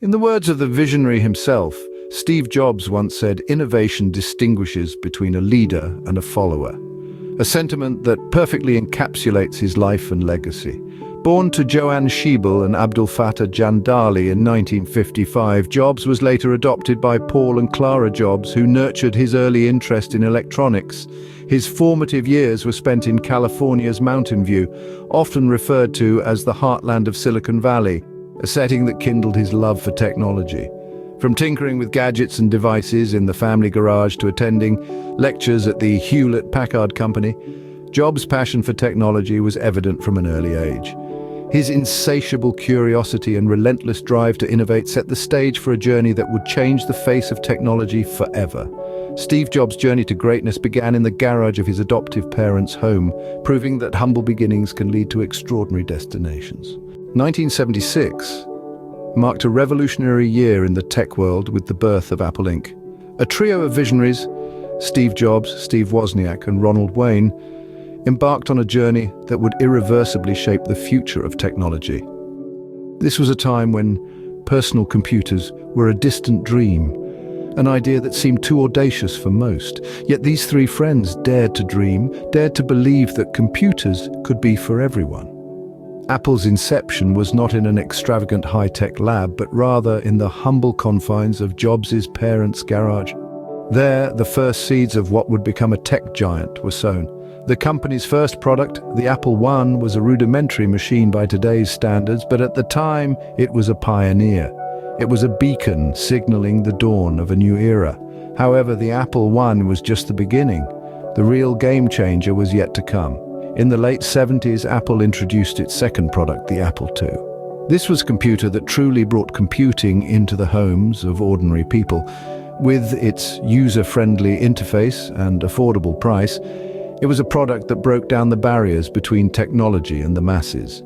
In the words of the visionary himself, Steve Jobs once said, "Innovation distinguishes between a leader and a follower," a sentiment that perfectly encapsulates his life and legacy. Born to Joanne Schiebel and Abdul Fattah Jandali in 1955, Jobs was later adopted by Paul and Clara Jobs, who nurtured his early interest in electronics. His formative years were spent in California's Mountain View, often referred to as the heartland of Silicon Valley, a setting that kindled his love for technology. From tinkering with gadgets and devices in the family garage to attending lectures at the Hewlett-Packard Company, Jobs' passion for technology was evident from an early age. His insatiable curiosity and relentless drive to innovate set the stage for a journey that would change the face of technology forever. Steve Jobs' journey to greatness began in the garage of his adoptive parents' home, proving that humble beginnings can lead to extraordinary destinations. 1976 marked a revolutionary year in the tech world with the birth of Apple Inc. A trio of visionaries, Steve Jobs, Steve Wozniak, and Ronald Wayne, embarked on a journey that would irreversibly shape the future of technology. This was a time when personal computers were a distant dream, an idea that seemed too audacious for most. Yet these three friends dared to dream, dared to believe that computers could be for everyone. Apple's inception was not in an extravagant high-tech lab, but rather in the humble confines of Jobs' parents' garage. There, the first seeds of what would become a tech giant were sown. The company's first product, the Apple I, was a rudimentary machine by today's standards, but at the time, it was a pioneer. It was a beacon signaling the dawn of a new era. However, the Apple I was just the beginning. The real game changer was yet to come. In the late 70s, Apple introduced its second product, the Apple II. This was a computer that truly brought computing into the homes of ordinary people. With its user-friendly interface and affordable price, it was a product that broke down the barriers between technology and the masses.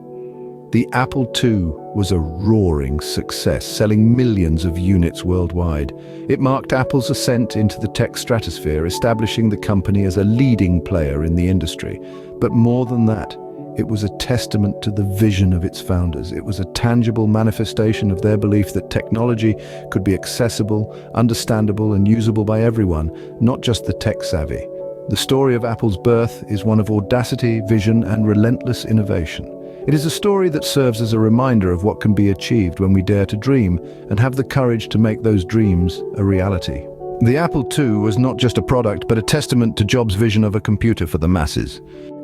The Apple II was a roaring success, selling millions of units worldwide. It marked Apple's ascent into the tech stratosphere, establishing the company as a leading player in the industry. But more than that, it was a testament to the vision of its founders. It was a tangible manifestation of their belief that technology could be accessible, understandable, and usable by everyone, not just the tech-savvy. The story of Apple's birth is one of audacity, vision, and relentless innovation. It is a story that serves as a reminder of what can be achieved when we dare to dream and have the courage to make those dreams a reality. The Apple II was not just a product, but a testament to Jobs' vision of a computer for the masses.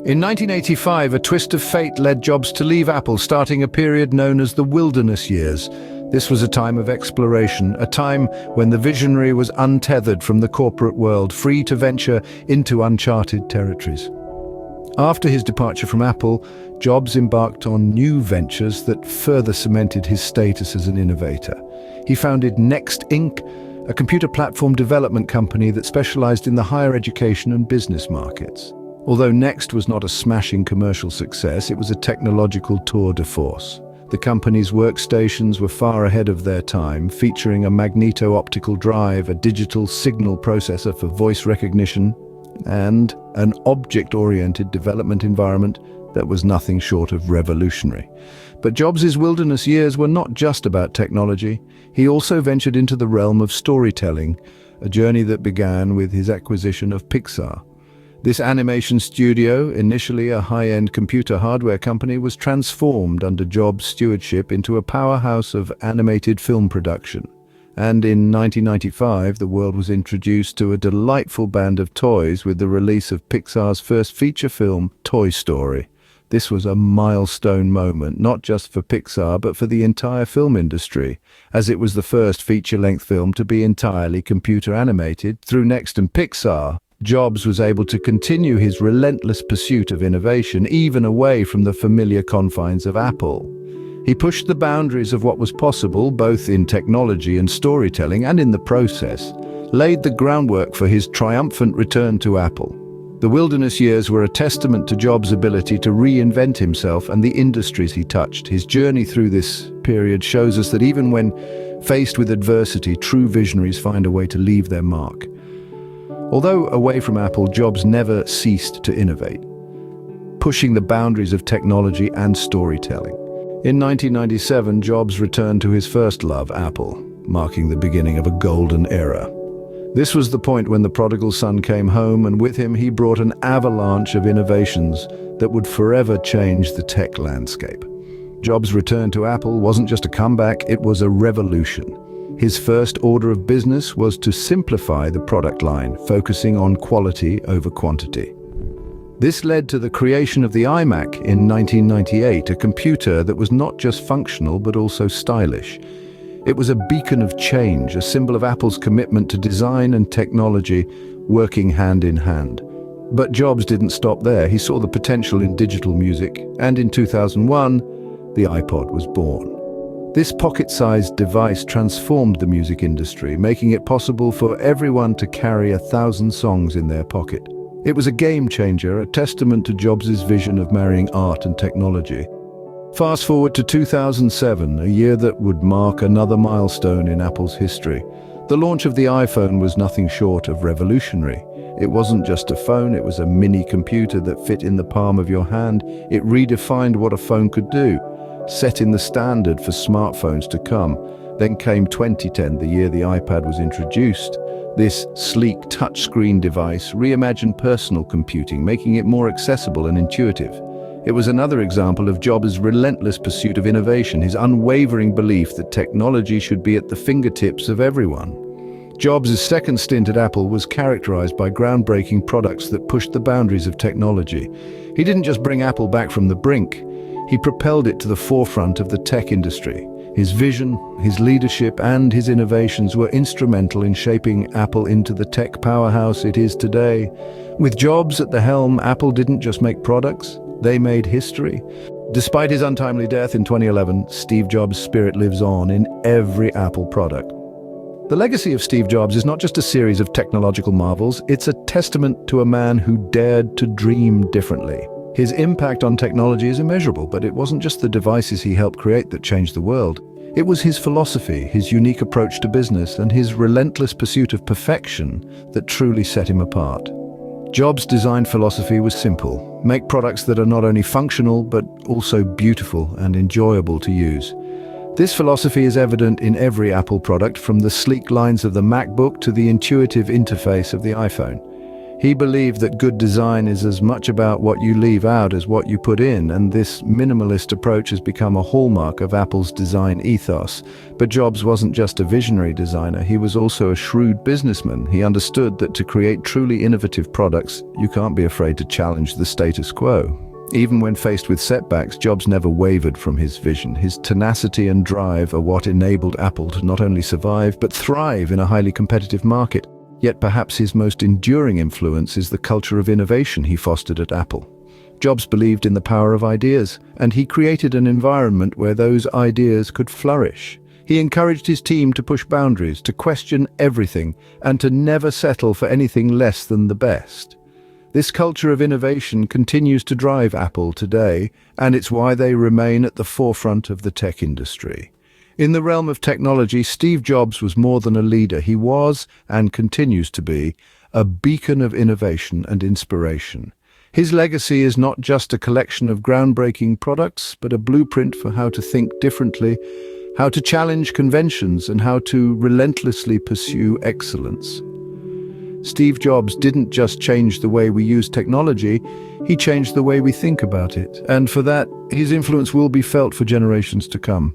In 1985, a twist of fate led Jobs to leave Apple, starting a period known as the Wilderness Years. This was a time of exploration, a time when the visionary was untethered from the corporate world, free to venture into uncharted territories. After his departure from Apple, Jobs embarked on new ventures that further cemented his status as an innovator. He founded Next Inc., a computer platform development company that specialized in the higher education and business markets. Although Next was not a smashing commercial success, it was a technological tour de force. The company's workstations were far ahead of their time, featuring a magneto-optical drive, a digital signal processor for voice recognition, and an object-oriented development environment that was nothing short of revolutionary. But Jobs' wilderness years were not just about technology. He also ventured into the realm of storytelling, a journey that began with his acquisition of Pixar. This animation studio, initially a high-end computer hardware company, was transformed under Jobs' stewardship into a powerhouse of animated film production. And in 1995, the world was introduced to a delightful band of toys with the release of Pixar's first feature film, Toy Story. This was a milestone moment, not just for Pixar, but for the entire film industry, as it was the first feature-length film to be entirely computer animated. Through Next and Pixar, Jobs was able to continue his relentless pursuit of innovation, even away from the familiar confines of Apple. He pushed the boundaries of what was possible, both in technology and storytelling, and in the process, laid the groundwork for his triumphant return to Apple. The wilderness years were a testament to Jobs' ability to reinvent himself and the industries he touched. His journey through this period shows us that even when faced with adversity, true visionaries find a way to leave their mark. Although away from Apple, Jobs never ceased to innovate, pushing the boundaries of technology and storytelling. In 1997, Jobs returned to his first love, Apple, marking the beginning of a golden era. This was the point when the prodigal son came home, and with him he brought an avalanche of innovations that would forever change the tech landscape. Jobs' return to Apple wasn't just a comeback, it was a revolution. His first order of business was to simplify the product line, focusing on quality over quantity. This led to the creation of the iMac in 1998, a computer that was not just functional but also stylish. It was a beacon of change, a symbol of Apple's commitment to design and technology working hand in hand. But Jobs didn't stop there. He saw the potential in digital music, and in 2001, the iPod was born. This pocket-sized device transformed the music industry, making it possible for everyone to carry 1,000 songs in their pocket. It was a game changer, a testament to Jobs' vision of marrying art and technology. Fast forward to 2007, a year that would mark another milestone in Apple's history. The launch of the iPhone was nothing short of revolutionary. It wasn't just a phone, it was a mini computer that fit in the palm of your hand. It redefined what a phone could do, setting the standard for smartphones to come. Then came 2010, the year the iPad was introduced. This sleek touchscreen device reimagined personal computing, making it more accessible and intuitive. It was another example of Jobs' relentless pursuit of innovation, his unwavering belief that technology should be at the fingertips of everyone. Jobs' second stint at Apple was characterized by groundbreaking products that pushed the boundaries of technology. He didn't just bring Apple back from the brink, he propelled it to the forefront of the tech industry. His vision, his leadership, and his innovations were instrumental in shaping Apple into the tech powerhouse it is today. With Jobs at the helm, Apple didn't just make products, they made history. Despite his untimely death in 2011, Steve Jobs' spirit lives on in every Apple product. The legacy of Steve Jobs is not just a series of technological marvels, it's a testament to a man who dared to dream differently. His impact on technology is immeasurable, but it wasn't just the devices he helped create that changed the world. It was his philosophy, his unique approach to business, and his relentless pursuit of perfection that truly set him apart. Jobs' design philosophy was simple: make products that are not only functional, but also beautiful and enjoyable to use. This philosophy is evident in every Apple product, from the sleek lines of the MacBook to the intuitive interface of the iPhone. He believed that good design is as much about what you leave out as what you put in, and this minimalist approach has become a hallmark of Apple's design ethos. But Jobs wasn't just a visionary designer, he was also a shrewd businessman. He understood that to create truly innovative products, you can't be afraid to challenge the status quo. Even when faced with setbacks, Jobs never wavered from his vision. His tenacity and drive are what enabled Apple to not only survive, but thrive in a highly competitive market. Yet perhaps his most enduring influence is the culture of innovation he fostered at Apple. Jobs believed in the power of ideas, and he created an environment where those ideas could flourish. He encouraged his team to push boundaries, to question everything, and to never settle for anything less than the best. This culture of innovation continues to drive Apple today, and it's why they remain at the forefront of the tech industry. In the realm of technology, Steve Jobs was more than a leader. He was, and continues to be, a beacon of innovation and inspiration. His legacy is not just a collection of groundbreaking products, but a blueprint for how to think differently, how to challenge conventions, and how to relentlessly pursue excellence. Steve Jobs didn't just change the way we use technology, he changed the way we think about it. And for that, his influence will be felt for generations to come.